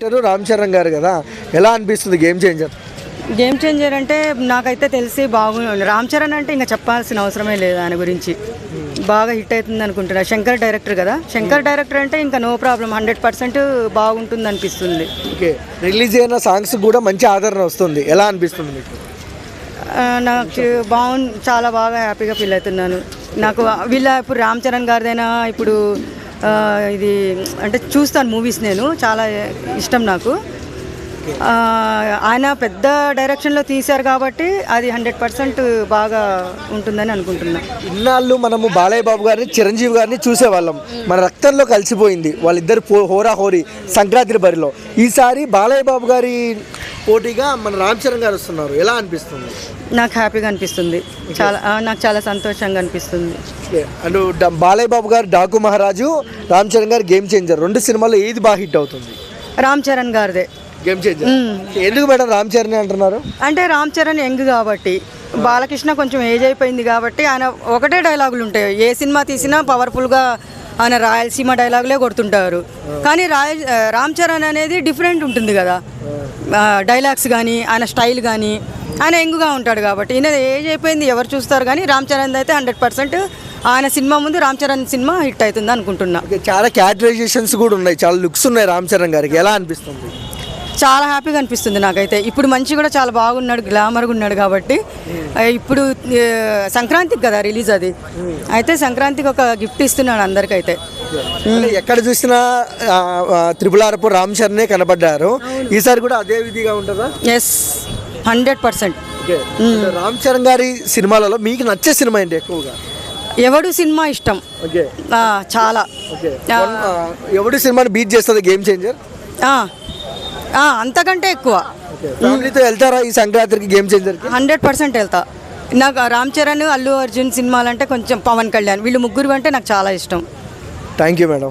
రామ్ చరణ్ గారు కదా, ఎలా అనిపిస్తుంది గేమ్ చేంజర్? గేమ్ చేంజర్ అంటే నాకైతే తెలిసి బాగుంది. రామ్ చరణ్ అంటే ఇంకా చెప్పాల్సిన అవసరమే లేదు. ఆయన గురించి బాగా హిట్ అవుతుంది అనుకుంటున్నా. శంకర్ డైరెక్టర్ కదా, శంకర్ డైరెక్టర్ అంటే ఇంకా నో ప్రాబ్లం, 100% బాగుంటుంది అనిపిస్తుంది. ఓకే, రిలీజ్ అయిన సాంగ్స్ కూడా మంచి ఆదరణ వస్తుంది, ఎలా అనిపిస్తుంది మీకు? నాకు చాలా బాగా హ్యాపీగా ఫీల్ అవుతున్నాను. నాకు ఇప్పుడు రామ్ చరణ్ గారిదైనా ఇప్పుడు ఇది అంటే చూస్తాను మూవీస్, నేను చాలా ఇష్టం నాకు. ఆయన పెద్ద డైరెక్షన్లో తీశారు కాబట్టి అది 100% బాగా ఉంటుందని అనుకుంటున్నాను. ఇన్నాళ్ళు మనము బాలయ్య బాబు గారిని, చిరంజీవి గారిని చూసేవాళ్ళం, మన రక్తంలో కలిసిపోయింది వాళ్ళిద్దరు హోరీ సంక్రాంతి బరిలో. ఈసారి బాలయ్య బాబు గారి పోటీగా మన రామ్ చరణ్ గారు వస్తున్నారు, ఎలా అనిపిస్తుంది? నాకు హ్యాపీగా అనిపిస్తుంది, నాకు చాలా సంతోషంగా అనిపిస్తుంది. అండ్ బాలయ్య బాబు గారు డాకు మహారాజు, రామ్ చరణ్ గారు గేమ్ చేంజర్, రెండు సినిమాల్లో ఏది బాగా హిట్ అవుతుంది? రామ్ చరణ్ గారిదే గేమ్ చేంజర్. ఎందుకు మేడం రామ్ చరణ్ అంటున్నారు? అంటే రామ్ చరణ్ యంగ్ కాబట్టి, బాలకృష్ణ కొంచెం ఏజ్ అయిపోయింది కాబట్టి ఆయన ఒకటే డైలాగులు ఉంటాయి. ఏ సినిమా తీసినా పవర్ఫుల్గా ఆయన రాయలసీమ డైలాగులే కొడుతుంటారు. కానీ రామ్ చరణ్ అనేది డిఫరెంట్ ఉంటుంది కదా, డైలాగ్స్ కానీ ఆయన స్టైల్ కానీ. ఆయన యంగ్గా ఉంటాడు కాబట్టి, ఈయన ఏజ్ అయిపోయింది ఎవరు చూస్తారు. కానీ రామ్ చరణ్ అయితే 100% ఆయన సినిమా ముందు రామ్ చరణ్ సినిమా హిట్ అవుతుంది అనుకుంటున్నా. చాలా క్యారెక్టరైజేషన్స్ కూడా ఉన్నాయి, చాలా లుక్స్ ఉన్నాయి రామ్ చరణ్ గారికి, ఎలా అనిపిస్తుంది? చాలా హ్యాపీగా అనిపిస్తుంది నాకైతే. ఇప్పుడు మంచి కూడా చాలా బాగున్నాడు, గ్లామర్గా ఉన్నాడు కాబట్టి. ఇప్పుడు సంక్రాంతికి కదా రిలీజ్, అది అయితే సంక్రాంతికి ఒక గిఫ్ట్ ఇస్తున్నాడు అందరికైతే. ఎక్కడ చూసినా త్రిపులారపు రామ్ చరణే కనబడ్డారు, ఈసారి కూడా అదే విధిగా ఉంటుందా? ఎస్, 100%. రామ్ చరణ్ గారి సినిమాలలో మీకు నచ్చే సినిమా ఏంటి ఎక్కువగా? ఎవడు సినిమా ఇష్టం చాలా. ఎవడు సినిమాని బీట్ చేస్తుంది గేమ్ చేంజర్? అంతకంటే ఎక్కువ. ఫ్యామిలీతో వెళ్తారా ఈ సంక్రాంతికి గేమ్ చేంజర్? 100% వెళ్తా. నాకు రామ్ చరణ్, అల్లు అర్జున్ సినిమాలు అంటే, కొంచెం పవన్ కళ్యాణ్, వీళ్ళు ముగ్గురు అంటే నాకు చాలా ఇష్టం. Thank you madam.